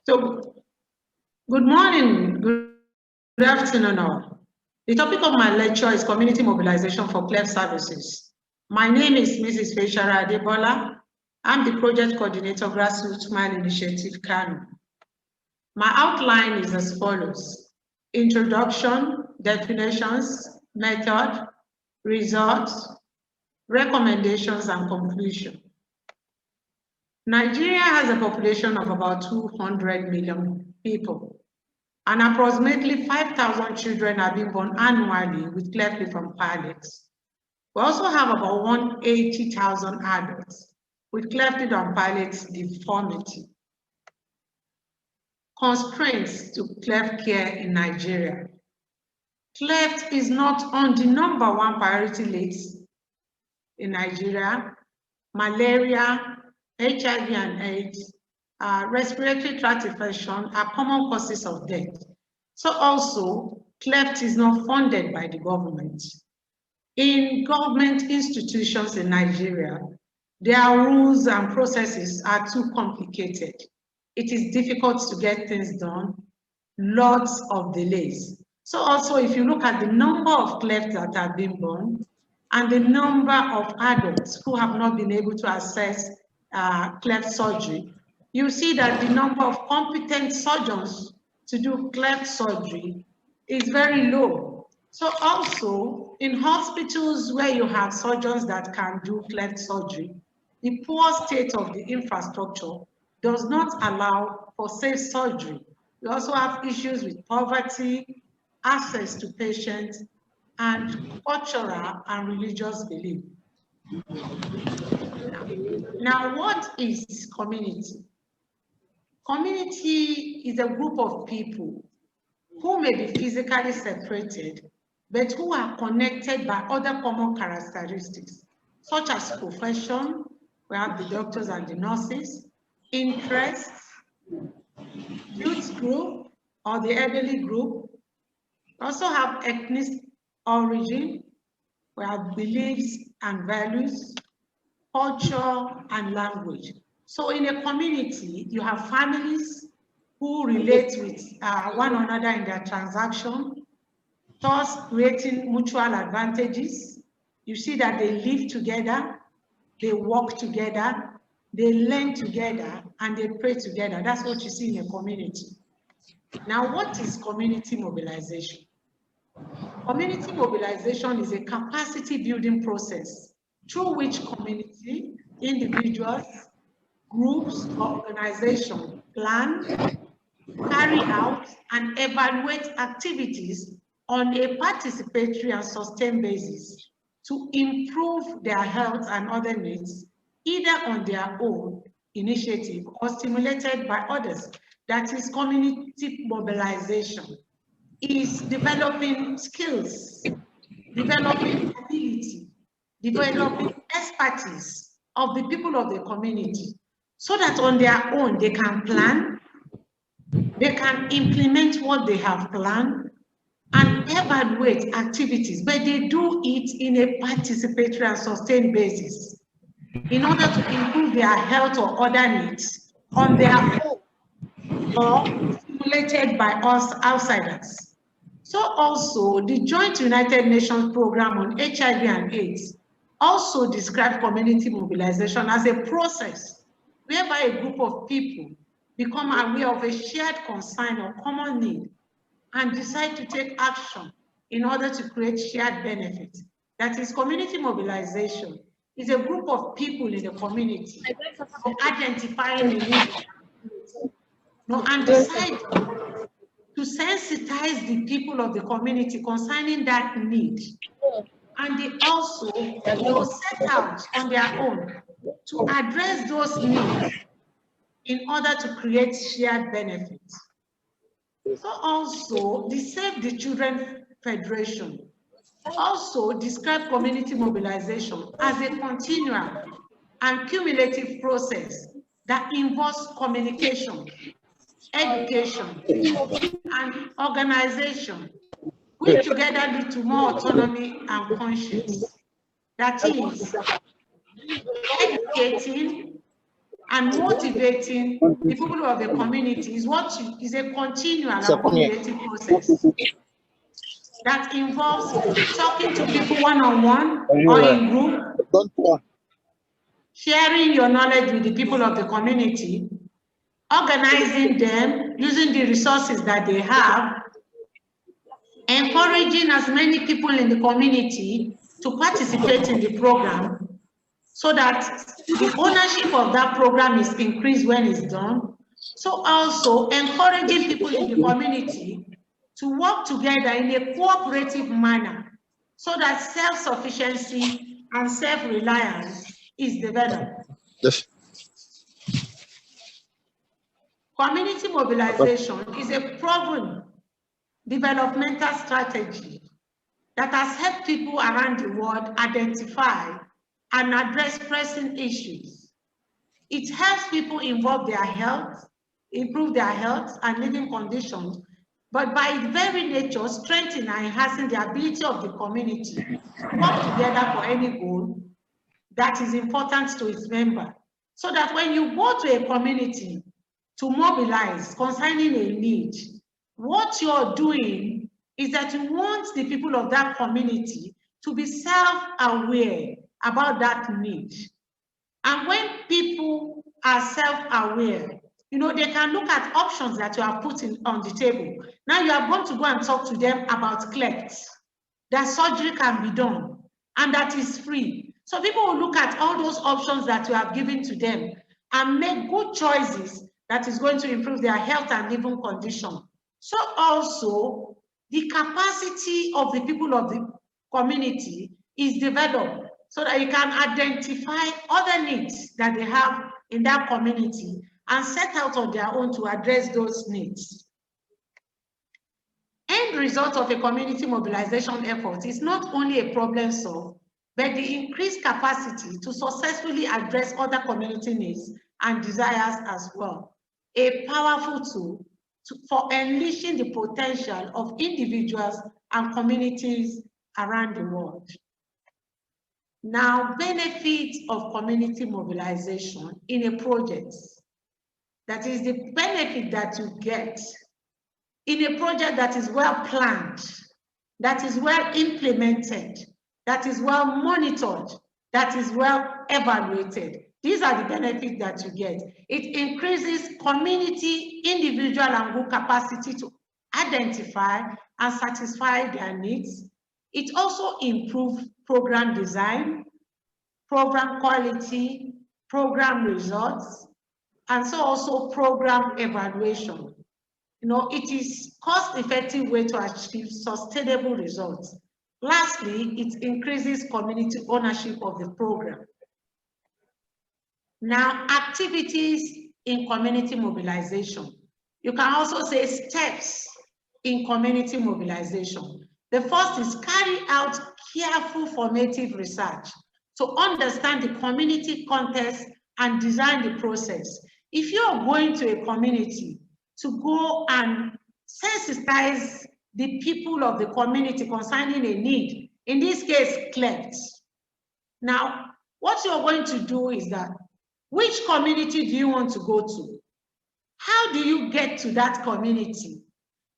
So, good morning, good afternoon all. The topic of my lecture is community mobilization for Cleft services. My name is Mrs. Feyisara Adebola. I'm the project coordinator, Grassroots Mile Initiative, Kano. My outline is as follows: introduction, definitions, method, results, recommendations, and conclusion. Nigeria has a population of about 200 million people, and approximately 5,000 children are being born annually with cleft lip and palates. We also have about 180,000 adults with cleft lip and palate deformity. Constraints to cleft care in Nigeria. Cleft is not on the #1 priority list in Nigeria. Malaria, HIV and AIDS, respiratory tract infection are common causes of death. So also, cleft is not funded by the government. In government institutions in Nigeria, their rules and processes are too complicated. It is difficult to get things done, lots of delays. So also, if you look at the number of clefts that have been born and the number of adults who have not been able to access cleft surgery, you see that the number of competent surgeons to do cleft surgery is very low. So also, in hospitals where you have surgeons that can do cleft surgery, the poor state of the infrastructure does not allow for safe surgery. We also have issues with poverty, access to patients, and cultural and religious belief. Now, what is community? Community is a group of people who may be physically separated, but who are connected by other common characteristics, such as profession, we have the doctors and the nurses, interests, youth group or the elderly group. We also have ethnic origin, we have beliefs and values, culture and language. So in a community, you have families who relate with one another in their transaction, thus creating mutual advantages. You see that they live together, they work together, they learn together, and they pray together. That's what you see in a community. Now, what is community mobilization? Community mobilization is a capacity building process through which community, individuals, groups, or organizations plan, carry out, and evaluate activities on a participatory and sustained basis to improve their health and other needs, either on their own initiative or stimulated by others. That is community mobilization. Is developing skills, developing ability, developing expertise of the people of the community, so that on their own they can plan, they can implement what they have planned, and evaluate activities, but they do it in a participatory and sustained basis in order to improve their health or other needs on their own or stimulated by us outsiders. So also, the Joint United Nations Program on HIV and AIDS also describes community mobilization as a process whereby a group of people become aware of a shared concern or common need and decide to take action in order to create shared benefits. That is, community mobilization is a group of people in the community identifying a need and decide to sensitize the people of the community concerning that need. And they also set out on their own to address those needs in order to create shared benefits. So also, the Save the Children Federation also describes community mobilization as a continual and cumulative process that involves communication, education, and organization, which together lead to more autonomy and conscience. That is, educating and motivating the people of the community is is a continual and cumulative process that involves talking to people one-on-one or in group, sharing your knowledge with the people of the community, organizing them, using the resources that they have, encouraging as many people in the community to participate in the program so that the ownership of that program is increased when it's done. So also encouraging people in the community to work together in a cooperative manner so that self-sufficiency and self-reliance is developed. Yes. Community mobilization is a proven developmental strategy that has helped people around the world identify and address pressing issues. It helps people improve their health and living conditions, but by its very nature, strengthening and enhancing the ability of the community to work together for any goal that is important to its member. So that when you go to a community to mobilize concerning a need, what you're doing is that you want the people of that community to be self-aware about that need. And when people are self-aware, you know, they can look at options that you are putting on the table. Now you are going to go and talk to them about Cleft, that surgery can be done and that is free. So people will look at all those options that you have given to them and make good choices that is going to improve their health and living condition. So also, the capacity of the people of the community is developed so that you can identify other needs that they have in that community and set out on their own to address those needs. End result of a community mobilization effort is not only a problem solved, but the increased capacity to successfully address other community needs and desires as well. A powerful tool for unleashing the potential of individuals and communities around the world. Now, benefits of community mobilization in a project. That is the benefit that you get in a project that is well planned, that is well implemented, that is well monitored, that is well evaluated. These are the benefits that you get. It increases community, individual, and group capacity to identify and satisfy their needs. It also improves program design, program quality, program results, and so also program evaluation. You know, it is cost-effective way to achieve sustainable results. Lastly, it increases community ownership of the program. Now, activities in community mobilization. You can also say steps in community mobilization. The first is carry out careful formative research to understand the community context and design the process. If you are going to a community to go and sensitize the people of the community concerning a need, in this case, Cleft. Now, what you're going to do is that, which community do you want to go to? How do you get to that community?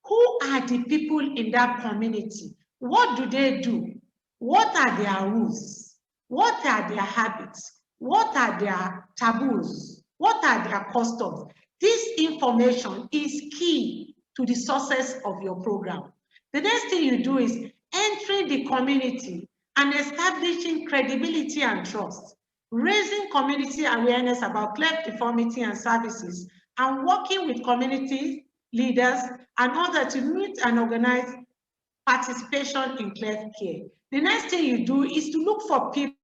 Who are the people in that community? What do they do? What are their rules? What are their habits? What are their taboos? What are their customs? This information is key to the success of your program. The next thing you do is entering the community and establishing credibility and trust, raising community awareness about cleft deformity and services, and working with community leaders and others to meet and organize participation in cleft care. The next thing you do is to look for people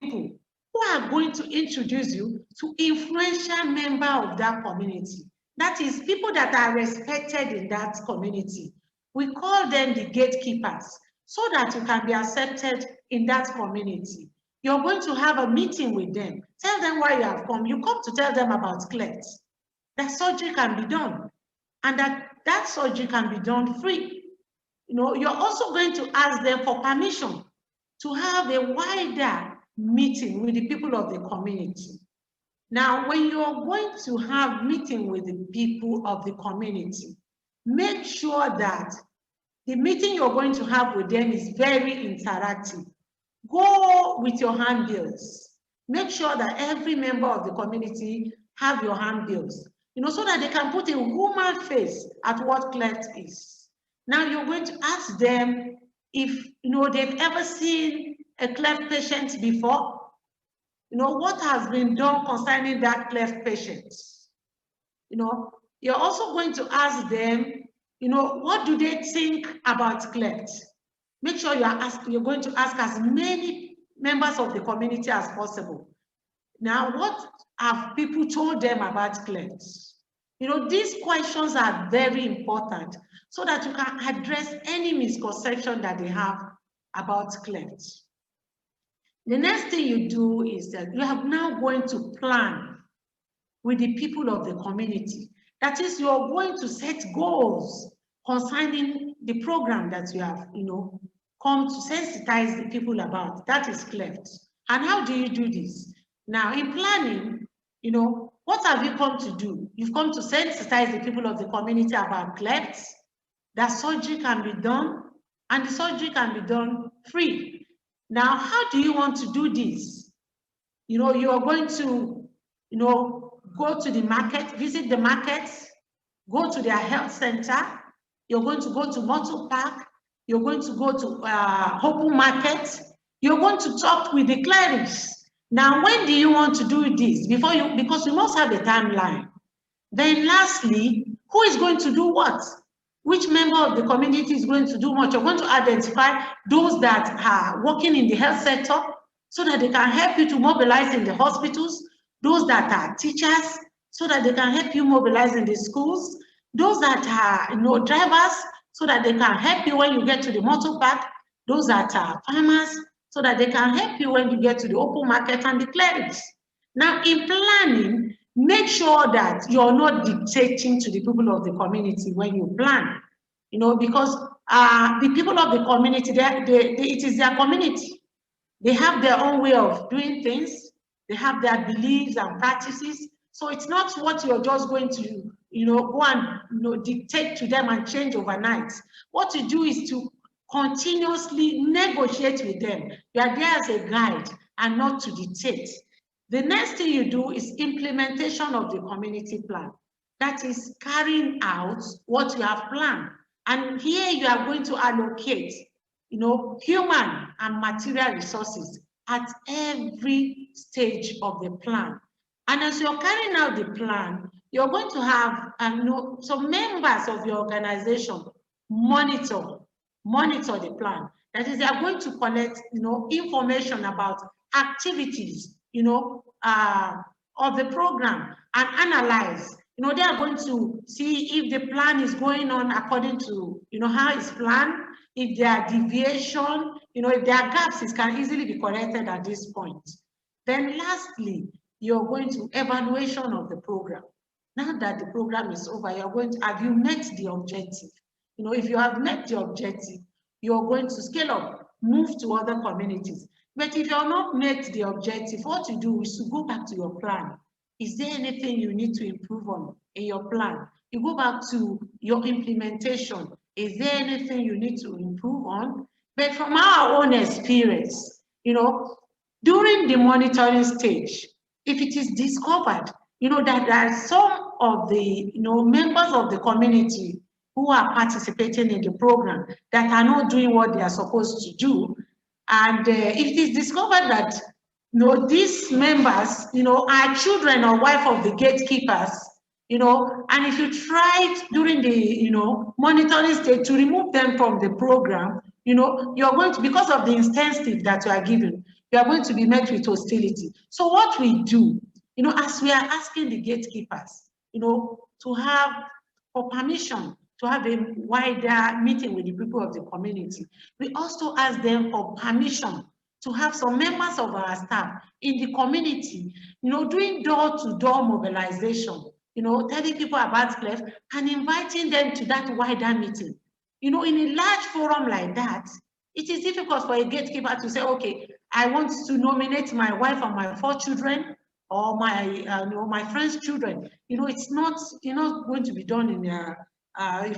who are going to introduce you to influential member of that community. That is, people that are respected in that community. We call them the gatekeepers, so that you can be accepted in that community. You're going to have a meeting with them. Tell them why you have come. You come to tell them about Cleft, that surgery can be done, and that surgery can be done free. You know, you're also going to ask them for permission to have a wider meeting with the people of the community. Now, when you're going to have meeting with the people of the community, make sure that the meeting you're going to have with them is very interactive. Go with your handbills. Make sure that every member of the community have your handbills, so that they can put a human face at what Cleft is. Now you're going to ask them if they've ever seen a Cleft patient before. What has been done concerning that Cleft patient. You're also going to ask them, what do they think about Cleft? Make sure you're going to ask as many members of the community as possible. Now, what have people told them about Cleft? These questions are very important so that you can address any misconception that they have about Cleft. The next thing you do is that you are now going to plan with the people of the community. That is, you're going to set goals concerning the program that you have, come to sensitize the people about. That is Cleft. And how do you do this? Now, in planning, what have you come to do? You've come to sensitize the people of the community about Cleft, that surgery can be done, and the surgery can be done free. Now, how do you want to do this? You are going to, go to the market, visit the markets, go to their health center. You're going to go to Modupe Park. You're going to go to open market. You're going to talk with the clerics. Now, when do you want to do this? Because you must have a timeline. Then lastly, who is going to do what? Which member of the community is going to do what? You're going to identify those that are working in the health sector so that they can help you to mobilize in the hospitals, those that are teachers so that they can help you mobilize in the schools, those that are drivers so that they can help you when you get to the motor park, those that are farmers so that they can help you when you get to the open market, and the clerics. Now, in planning, make sure that you're not dictating to the people of the community when you plan, because the people of the community, it is their community. They have their own way of doing things. They have their beliefs and practices. So it's not what you're just going to, go and dictate to them and change overnight. What you do is to continuously negotiate with them. You are there as a guide and not to dictate. The next thing you do is implementation of the community plan. That is carrying out what you have planned. And here you are going to allocate, human and material resources at every stage of the plan. And as you're carrying out the plan, you're going to have some members of your organization monitor the plan. That is, they are going to collect, information about activities, of the program and analyze. They are going to see if the plan is going on according to, how it's planned. If there are deviation, if there are gaps, it can easily be corrected at this point. Then lastly, you're going to evaluation of the program. Now that the program is over, you're going to, have you met the objective? If you have met the objective, you're going to scale up, move to other communities. But if you're not met the objective, what you do is to go back to your plan. Is there anything you need to improve on in your plan? You go back to your implementation. Is there anything you need to improve on? But from our own experience, during the monitoring stage, if it is discovered, that there are some of the, members of the community who are participating in the program that are not doing what they are supposed to do, and if it is discovered that these members are children or wife of the gatekeepers, and if you tried during the monitoring stage to remove them from the program, you're going to, because of the incentive that you are given, you are going to be met with hostility. So what we do, as we are asking the gatekeepers, to have for permission to have a wider meeting with the people of the community, we also ask them for permission to have some members of our staff in the community, doing door-to-door mobilization, telling people about Cleft and inviting them to that wider meeting. In a large forum like that, it is difficult for a gatekeeper to say, okay, I want to nominate my wife and my 4 children, or my friend's children. It's not going to be done in a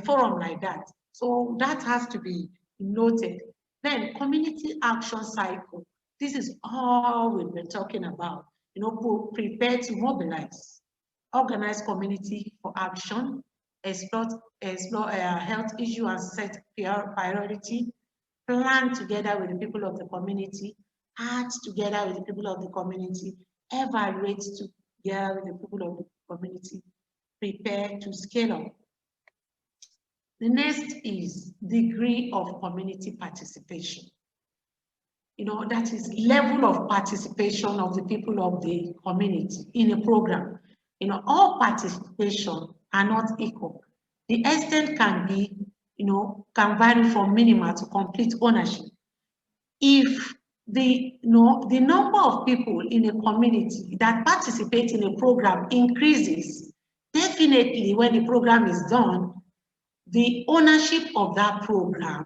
forum like that. So that has to be noted. Then community action cycle. This is all we've been talking about. Prepare to mobilize, organize community for action, explore health issue and set priority, plan together with the people of the community, act together with the people of the community, evaluate together with the people of the community, prepare to scale up. The next is degree of community participation. That is level of participation of the people of the community in a program. All participation are not equal. The extent can be, can vary from minimal to complete ownership. If the number of people in a community that participate in a program increases, definitely when the program is done, the ownership of that program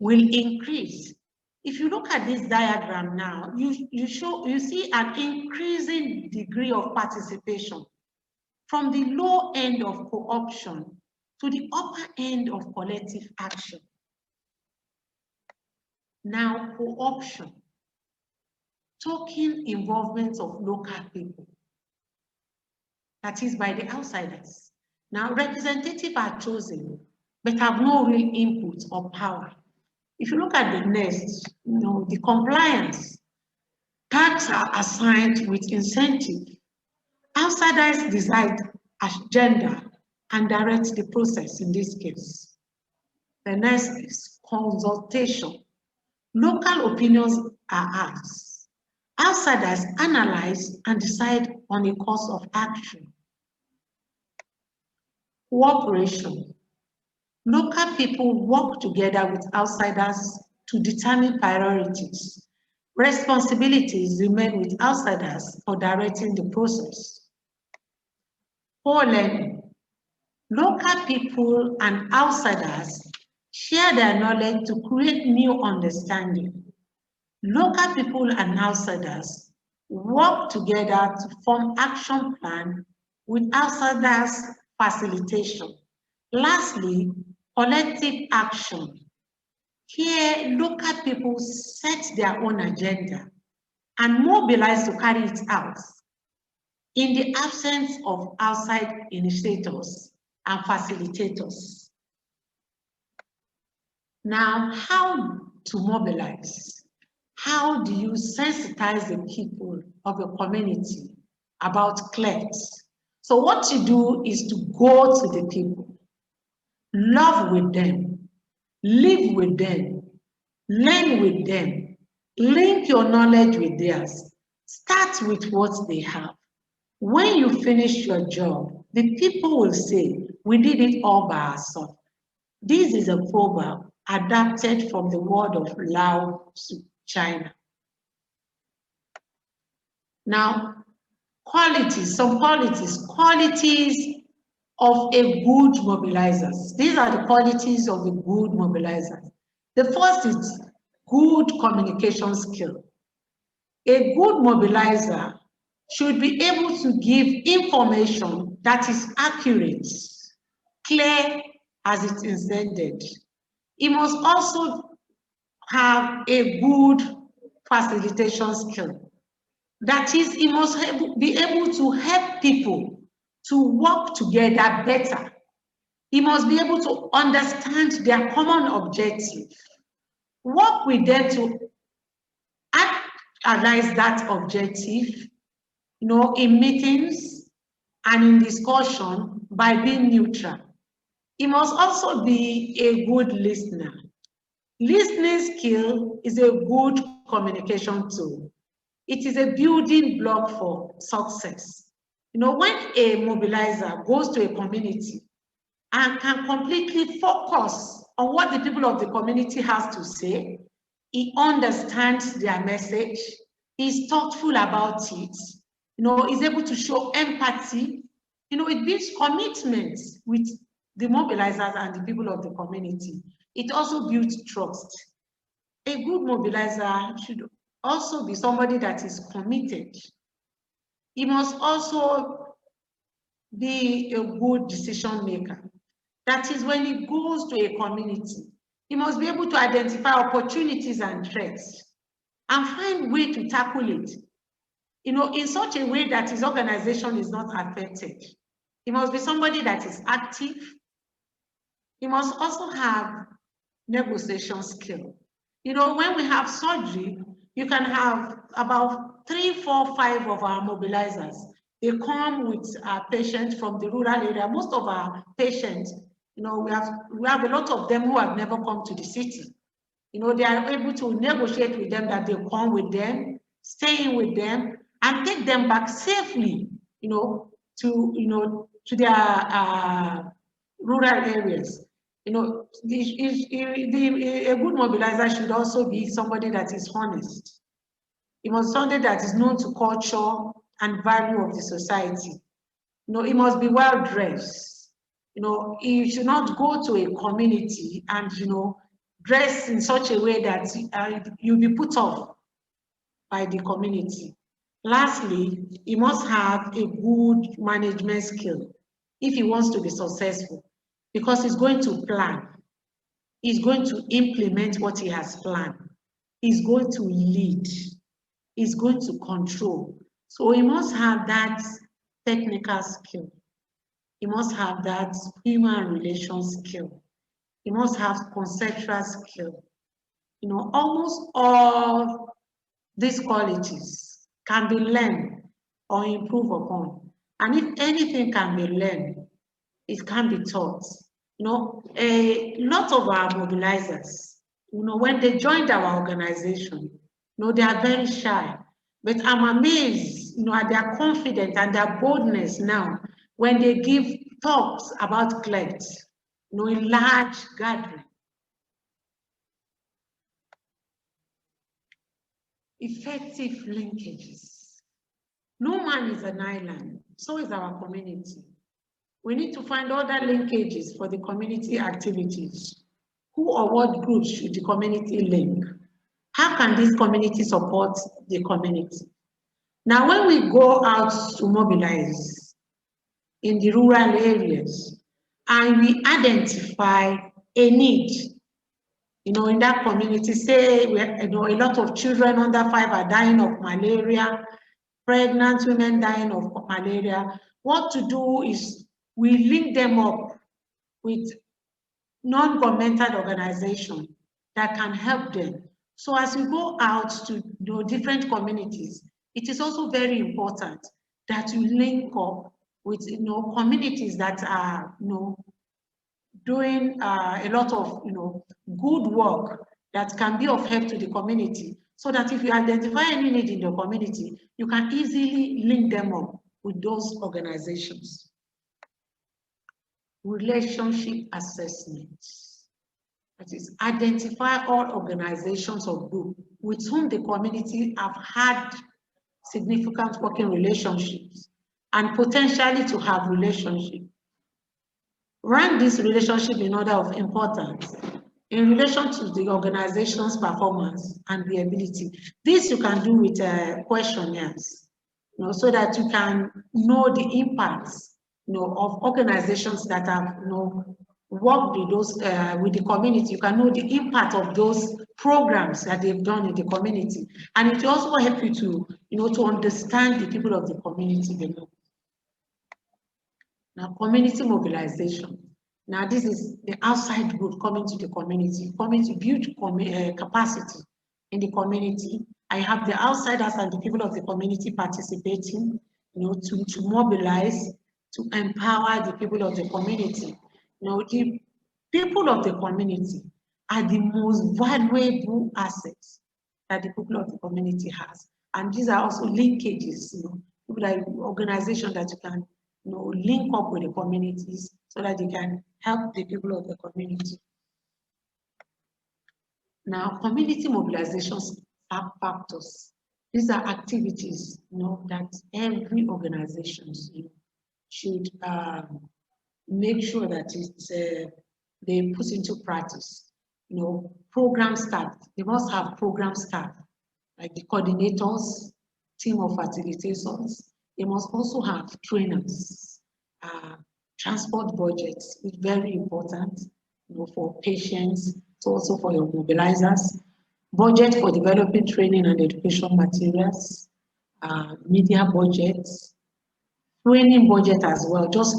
will increase. If you look at this diagram now, you see an increasing degree of participation from the low end of co-option to the upper end of collective action. Now, co-option, token involvement of local people, that is by the outsiders. Now, representatives are chosen, but have no real input or power. If you look at the next, the compliance, tasks are assigned with incentive. Outsiders decide agenda and direct the process in this case. The next is consultation. Local opinions are asked. Outsiders analyze and decide on a course of action. Cooperation. Local people work together with outsiders to determine priorities. Responsibilities remain with outsiders for directing the process. Co-learning. Local people and outsiders share their knowledge to create new understanding. Local people and outsiders work together to form action plan with outsiders' facilitation. Lastly, collective action. Here, local people set their own agenda and mobilize to carry it out in the absence of outside initiators and facilitators. Now, how to mobilize? How do you sensitize the people of a community about Cleft? So what you do is to go to the people, love with them, live with them, learn with them, link your knowledge with theirs, start with what they have. When you finish your job, the people will say, we did it all by ourselves. This is a proverb adapted from the word of Lao to China. Now, some qualities of a good mobilizers. These are the qualities of a good mobilizer. The first is good communication skill. A good mobilizer should be able to give information that is accurate, clear as it's intended. It must also have a good facilitation skill. That is, it must be able to help people to work together better. He must be able to understand their common objective, work with them to actualize that objective, in meetings and in discussion by being neutral. He must also be a good listener. Listening skill is a good communication tool. It is a building block for success. When a mobilizer goes to a community and can completely focus on what the people of the community has to say, he understands their message, he's thoughtful about it, is able to show empathy, it builds commitment with the mobilizers and the people of the community. It also builds trust. A good mobilizer should also be somebody that is committed. He must also be a good decision maker. That is, when he goes to a community, he must be able to identify opportunities and threats and find way to tackle it, in such a way that his organization is not affected. He must be somebody that is active. He must also have negotiation skill. When we have surgery, you can have about 3, 4, 5 of our mobilizers. They come with patients from the rural area. Most of our patients, we have a lot of them who have never come to the city. They are able to negotiate with them that they come with them, stay in with them, and take them back safely, to their rural areas. A good mobilizer should also be somebody that is honest. He must be somebody that is known to culture and value of the society. He must be well dressed. He should not go to a community and dress in such a way that you'll be put off by the community. Lastly, he must have a good management skill if he wants to be successful, because he's going to plan. He's going to implement what he has planned. He's going to lead. He's going to control. So he must have that technical skill. He must have that human relations skill. He must have conceptual skill. Almost all these qualities can be learned or improved upon. And if anything can be learned, it can be taught. A lot of our mobilizers, when they joined our organization, they are very shy. But I'm amazed, at their confidence and their boldness now when they give talks about Cleft, a large gathering. Effective linkages. No man is an island, so is our community. We need to find other linkages for the community activities. Who or what groups should the community link? How can this community support the community? Now, when we go out to mobilize in the rural areas and we identify a need, in that community, say, a lot of children under 5 are dying of malaria, pregnant women dying of malaria, what to do is we link them up with non-governmental organizations that can help them. So as we go out to different communities, it is also very important that you link up with communities that are doing a lot of good work that can be of help to the community, so that if you identify any need in the community, you can easily link them up with those organizations. Relationship assessment. That is, identify all organizations or groups with whom the community have had significant working relationships and potentially to have relationships. Rank this relationship in order of importance in relation to the organization's performance and the ability. This you can do with questionnaires, so that you can know the impacts, of organizations that have, worked with those with the community. You can know the impact of those programs that they've done in the community, and it will also help you to, to understand the people of the community below. Now, community mobilization. Now, this is the outside group coming to the community, coming to build capacity in the community. I have the outsiders and the people of the community participating, to mobilize, to empower the people of the community. The people of the community are the most valuable assets that the people of the community has. And these are also linkages, people like organizations that you can link up with the communities so that they can help the people of the community. Now, community mobilizations are factors. These are activities, that every organization should make sure that they put into practice. Program staff, they must have program staff, like the coordinators, team of facilitators, They must also have trainers, transport budgets, which is very important, for patients, also for your mobilizers, budget for developing training and education materials, media budgets, training budget as well. Just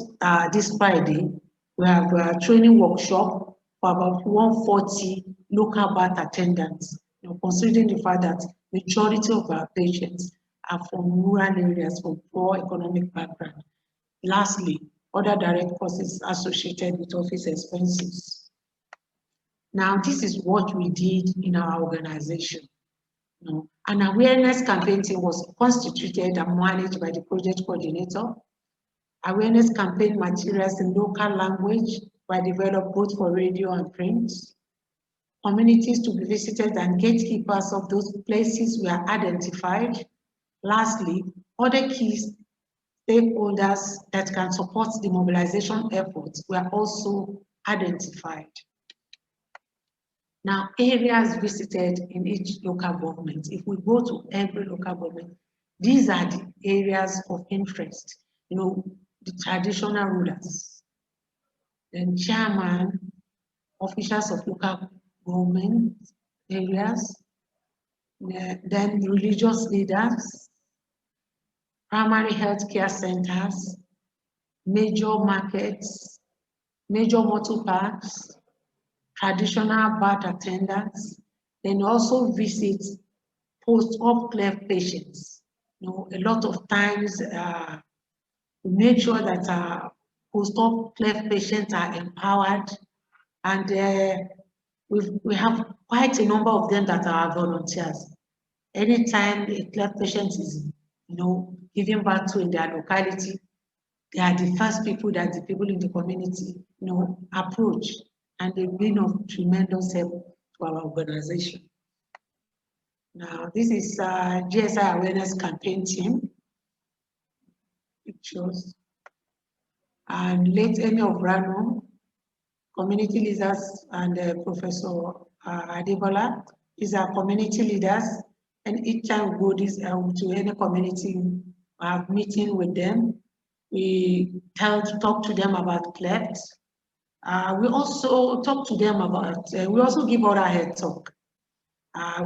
this Friday, we have a training workshop for about 140 local birth attendants, considering the fact that majority of our patients are from rural areas, from poor economic background. Lastly, other direct costs associated with office expenses. Now, this is what we did in our organization. An awareness campaign team was constituted and managed by the project coordinator. Awareness campaign materials in local language were developed both for radio and print. Communities to be visited and gatekeepers of those places were identified. Lastly, other key stakeholders that can support the mobilization efforts were also identified. Now, areas visited in each local government. If we go to every local government, these are the areas of interest. The traditional rulers, then chairman, officials of local government areas, then religious leaders, primary health care centers, major markets, major motor parks, traditional birth attendants, then also visit post-op Cleft patients. A lot of times we make sure that our post-op Cleft patients are empowered, and we have quite a number of them that are volunteers. Anytime a Cleft patient is, given birth to in their locality, they are the first people that the people in the community, approach, and they've been of tremendous help to our organization. Now, this is GSI Awareness Campaign Team. Pictures. And late Amy Obrano, community leaders, and Professor Adebola is our community leaders. And each time we go to any community, we have meeting with them. We talk to them about Cleft. We also talk to them about, we also give oral health talk.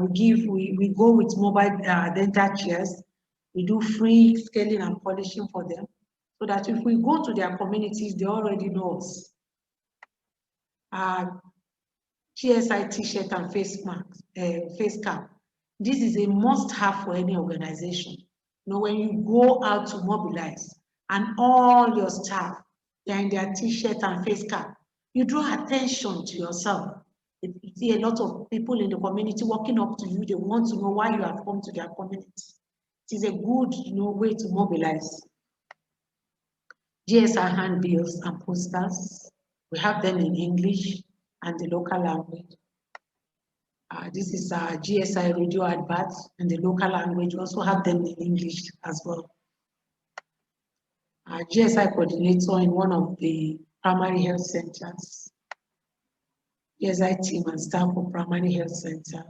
We go with mobile dental chairs. We do free scaling and polishing for them, so that if we go to their communities, they already know us. GSI t-shirt and face cap. This is a must-have for any organization. When you go out to mobilize and all your staff, they're in their t-shirt and face cap, you draw attention to yourself. You see a lot of people in the community walking up to you. They want to know why you have come to their community. It is a good, way to mobilize. GSI handbills and posters. We have them in English and the local language. This is GSI radio adverts in the local language. We also have them in English as well. GSI coordinator in one of the primary health centers. GSI team and staff of primary health center.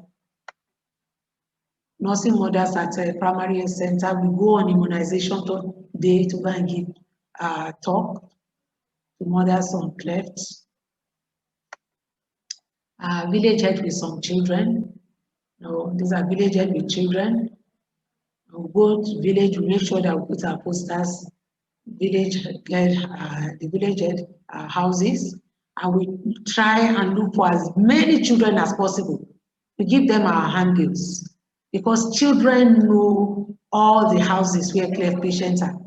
Nursing mothers at a primary health center. We go on immunization day to go and give talk to mothers on Cleft. Village head with some children. These are village head with children. We go to village, we make sure that we put our posters, the village head houses, and we try and look for as many children as possible. We give them our handbills, because children know all the houses where Cleft patients are.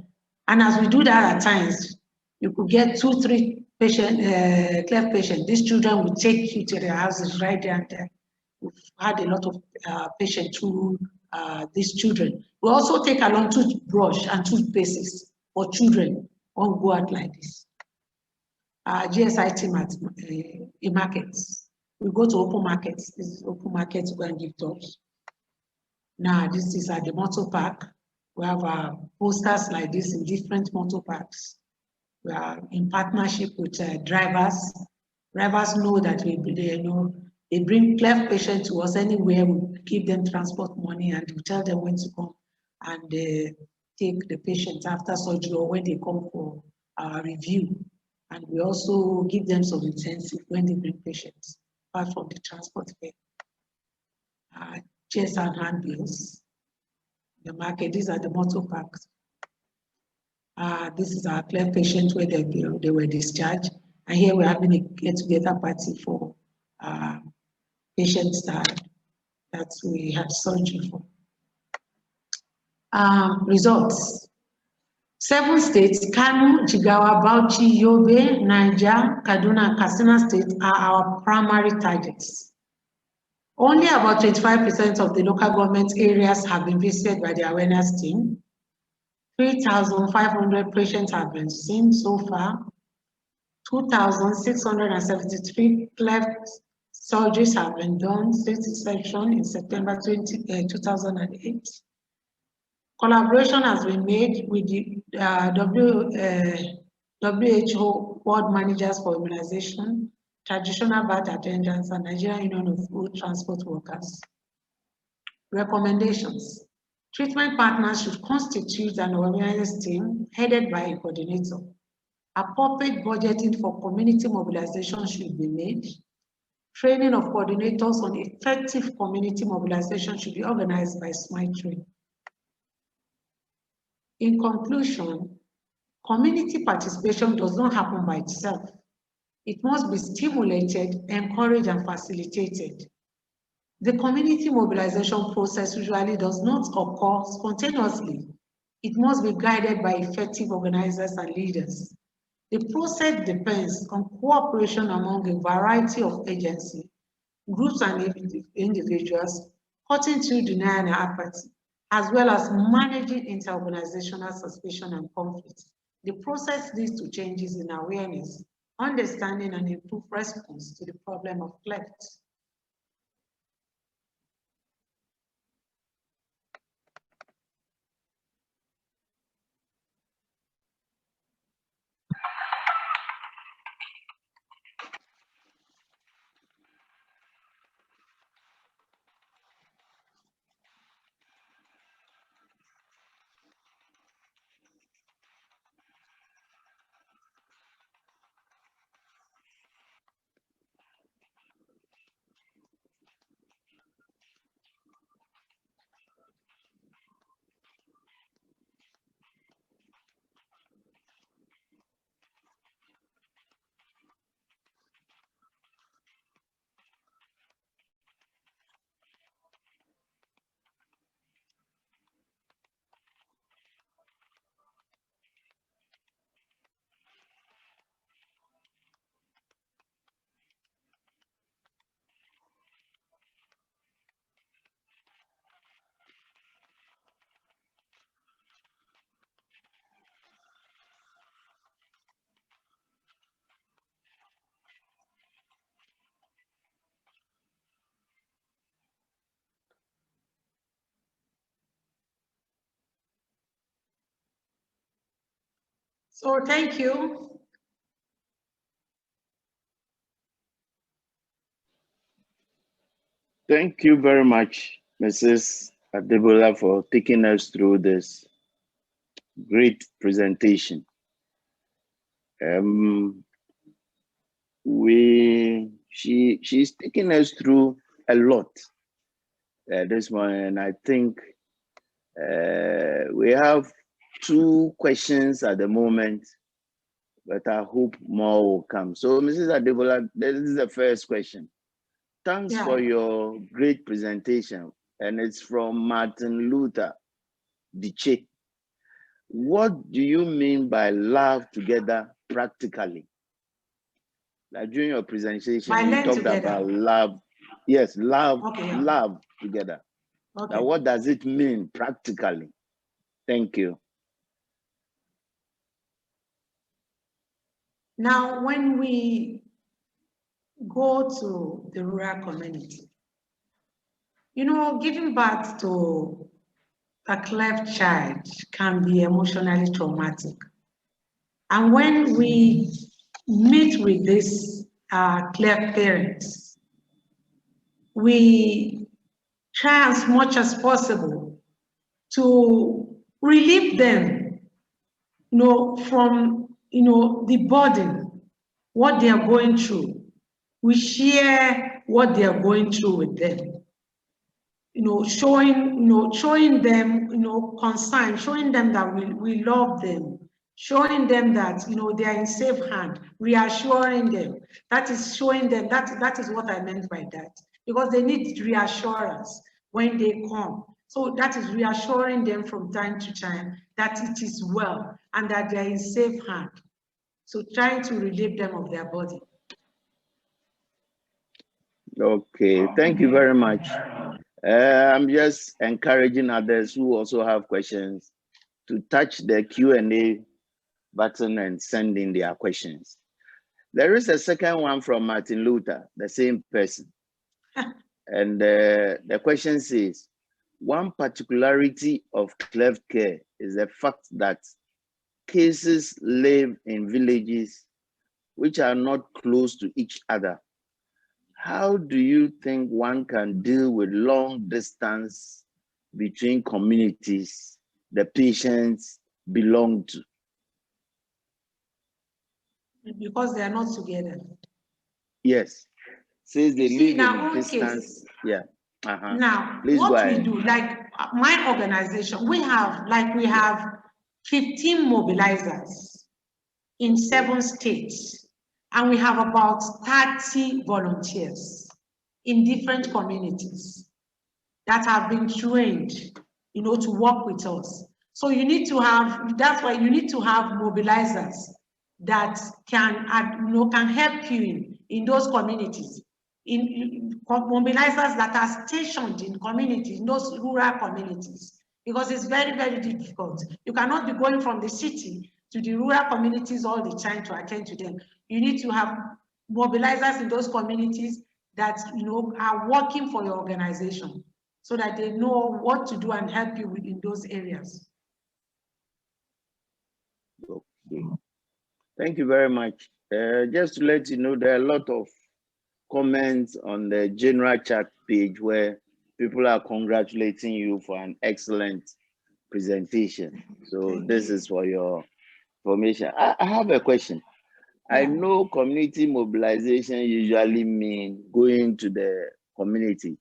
And as we do that at times, you could get 2, 3 Cleft patients. These children will take you to their houses right there and there. We've had a lot of patients through these children. We also take along toothbrush and toothpastes for children when we go out like this. GSI team at markets. We go to open markets. This is open markets to go and give talks. Now, this is at the motor park. We have posters like this in different motor parks. We are in partnership with drivers. Drivers know that they bring Cleft patients to us anywhere. We give them transport money and we tell them when to come. And take the patients after surgery or when they come for review. And we also give them some intensive when they bring patients, apart from the transport fare. Chairs and handbills. The market, these are the motor parks. This is our Cleft patient where they were discharged. And here we're having a get-together party for patients that we had surgery for. Results. 7 states, Kano, Jigawa, Bauchi, Yobe, Niger, Kaduna, and Katsina states are our primary targets. Only about 25% of the local government areas have been visited by the awareness team. 3,500 patients have been seen so far. 2,673 cleft surgeries have been done since inception in September 2008. Collaboration has been made with the WHO World Managers for Mobilization, Traditional Birth Attendants, and Nigerian Union of Road Transport Workers. Recommendations. Treatment partners should constitute an awareness team headed by a coordinator. Appropriate budgeting for community mobilization should be made. Training of coordinators on effective community mobilization should be organized by SMILE Train. In conclusion, community participation does not happen by itself. It must be stimulated, encouraged, and facilitated. The community mobilization process usually does not occur spontaneously. It must be guided by effective organizers and leaders. The process depends on cooperation among a variety of agencies, groups, and individuals, cutting through denial and apathy, as well as managing interorganizational suspicion and conflict. The process leads to changes in awareness, understanding, and improved response to the problem of cleft. So thank you. Thank you very much, Mrs. Adebola, for taking us through this great presentation. She's taking us through a lot this morning, and I think we have 2 questions at the moment, but I hope more will come. So, Mrs. Adebola, this is the first question. Thanks for your great presentation, and it's from Martin Luther Diche. What do you mean by love together practically? Like during your presentation, you talked about love. Yes, love, love together. Okay. Now, what does it mean practically? Thank you. Now, when we go to the rural community, you know, giving birth to a cleft child can be emotionally traumatic. And when we meet with these cleft parents, we try as much as possible to relieve them, from, the burden, what they are going through. We share what they are going through with them. Showing them, concern, showing them that we love them, showing them that, they are in safe hand, reassuring them. That is showing them, that is what I meant by that. Because they need reassurance when they come. So that is reassuring them from time to time that it is well and that they are in safe hand. So trying to relieve them of their body. Okay, thank you very much. I'm just encouraging others who also have questions to touch the Q&A button and send in their questions. There is a second one from Martin Luther, the same person. And the question says, one particularity of Cleft care is the fact that cases live in villages which are not close to each other. How do you think one can deal with long distance between communities the patients belong to? Because they are not together. Yes. Says they live in our own distance. case. Yeah. Now, please what we do, like my organization, we have 15 mobilizers in 7 states, and we have about 30 volunteers in different communities that have been trained, to work with us. So you need to have, that's why you need to have mobilizers that can help you in those communities. In mobilizers that are stationed in communities, in those rural communities, because it's very, very difficult. You cannot be going from the city to the rural communities all the time to attend to them. You need to have mobilizers in those communities that are working for your organization, so that they know what to do and help you in those areas. Okay. Thank you very much. Just to let you know, there are a lot of comments on the general chat page where people are congratulating you for an excellent presentation. So this is for your information. I have a question. Yeah. I know community mobilization usually means going to the community,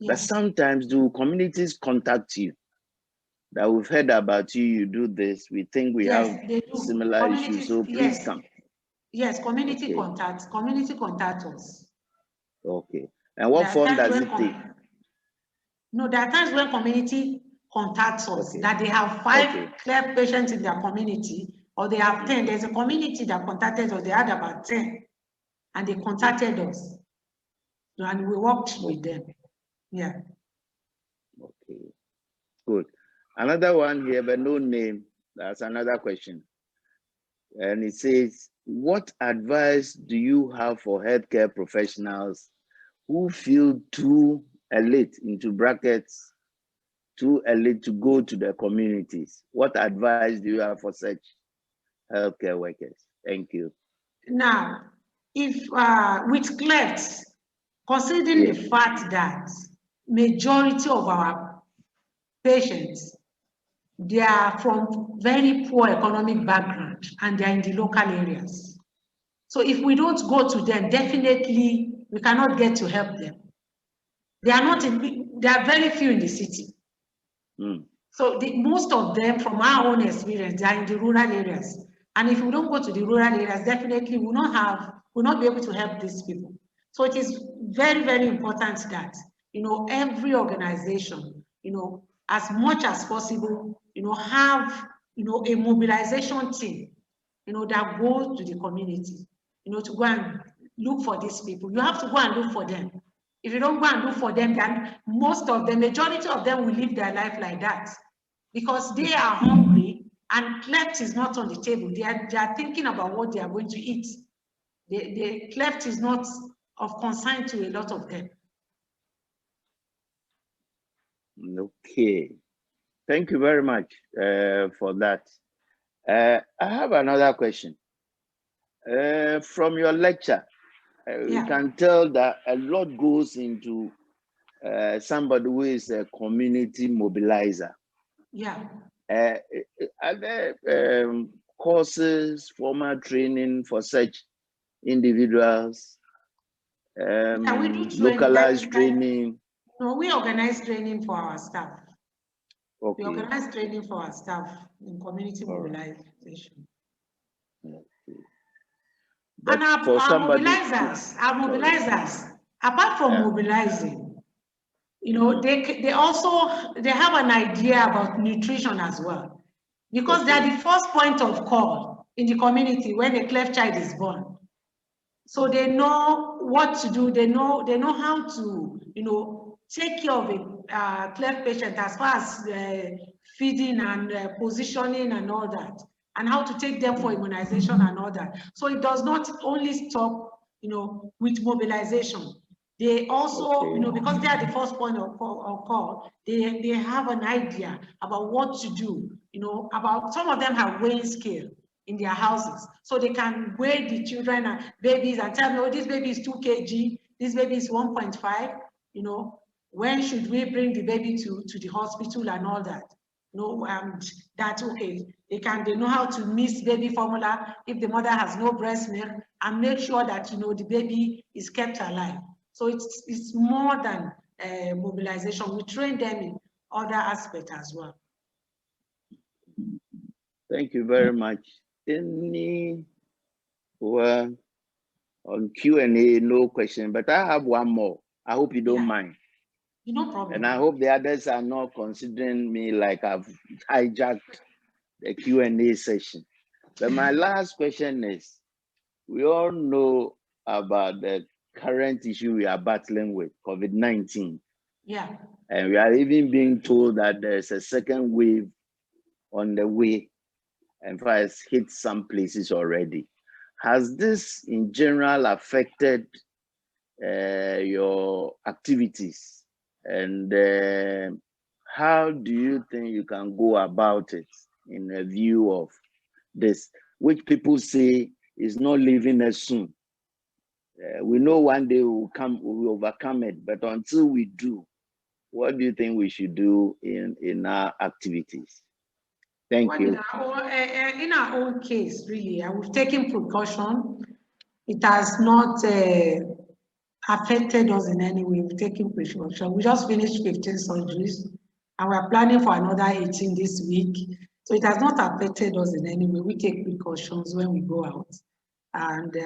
but sometimes do communities contact you? That we've heard about you, you do this, we think we have similar issues, so please come. Yes, community contact us. Okay. And what form does it take? No, there are times when community contacts us, that they have 5 Cleft patients in their community, or they have 10. There's a community that contacted us, they had about 10, and they contacted us, and we worked with them. Yeah. Okay, good. Another one here, but no name. That's another question. And it says, what advice do you have for healthcare professionals who feel too elite, into brackets, too elite to go to their communities? What advice do you have for such healthcare workers? Thank you. Now, if with Cleft, considering the fact that majority of our patients, they are from very poor economic background and they are in the local areas. So if we don't go to them, definitely we cannot get to help them. They are very few in the city. So most of them, from our own experience, they are in the rural areas. And if we don't go to the rural areas, definitely we'll not be able to help these people. So it is very, very important that, every organization, as much as possible, have, a mobilization team, that goes to the community, to go and look for these people. You have to go and look for them. If you don't go and look for them, then majority of them will live their life like that, because they are hungry and Cleft is not on the table. They are thinking about what they are going to eat. The Cleft is not of concern to a lot of them. Okay, thank you very much for that. I have another question. From your lecture, you can tell that a lot goes into somebody who is a community mobilizer. Yeah. Are there courses, formal training for such individuals? Yeah, we do training, localized training? No, we organize training for our staff. Okay. We organize training for our staff in community mobilization. Okay. And our mobilizers, apart from mobilizing, you know, they also have an idea about nutrition as well, because they are the first point of call in the community when a cleft child is born. So they know what to do. They know how to, you know, take care of a cleft patient as far as feeding and positioning and all that, and how to take them for immunization and all that. So it does not only stop, you know, with mobilization. They also, you know, because they are the first point of call, they have an idea about what to do, you know, about some of them have weighing scale in their houses. So they can weigh the children and babies and tell me, oh, this baby is 2 kg, this baby is 1.5, you know, when should we bring the baby to the hospital and all that? No, that's okay. They know how to mix baby formula if the mother has no breast milk, and make sure that, you know, the baby is kept alive. So it's more than mobilization. We train them in other aspects as well. Thank you very much. Well, on Q&A, no question, but I have one more. I hope you don't mind. No problem. And I hope the others are not considering me like I've hijacked the Q&A session. But my last question is, we all know about the current issue we are battling with, COVID-19. Yeah. And we are even being told that there's a second wave on the way, and has hit some places already. Has this in general affected your activities? And how do you think you can go about it in a view of this, which people say is not leaving us soon? We know one day we'll overcome it, but until we do, what do you think we should do in our activities? Thank you. In our own case, really, we've taken precaution. It has not affected us in any way. We've taken precaution. We just finished 15 surgeries, and we're planning for another 18 this week. So it has not affected us in any way. We take precautions when we go out, and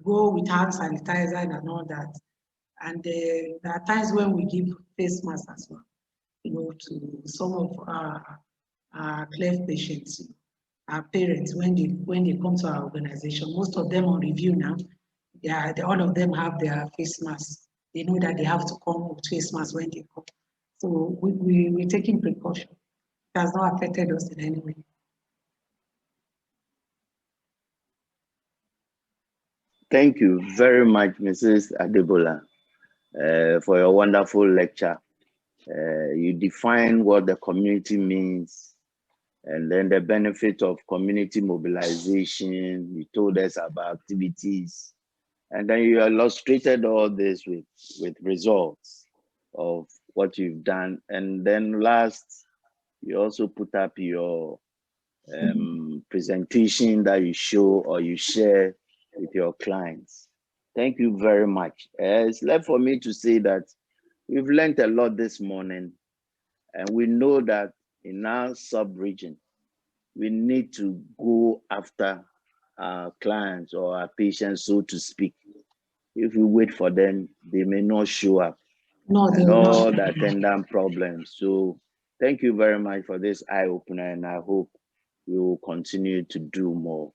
go with hand sanitizer and all that. And there are times when we give face masks as well, you know, to some of our cleft patients, our parents, when they come to our organization. Most of them on review now, all of them have their face masks. They know that they have to come with face masks when they come. So we're taking precaution. It has not affected us in any way. Thank you very much, Mrs. Adebola, for your wonderful lecture. You define what the community means, and then the benefit of community mobilization. You told us about activities, and then you illustrated all this with results of what you've done. And then last, you also put up your presentation that you show or you share with your clients. Thank you very much. It's left for me to say that we've learned a lot this morning, and we know that in our sub-region, we need to go after our clients or our patients, so to speak. If we wait for them, they may not show up. No, and all the attendant problems. So thank you very much for this eye-opener, and I hope we will continue to do more.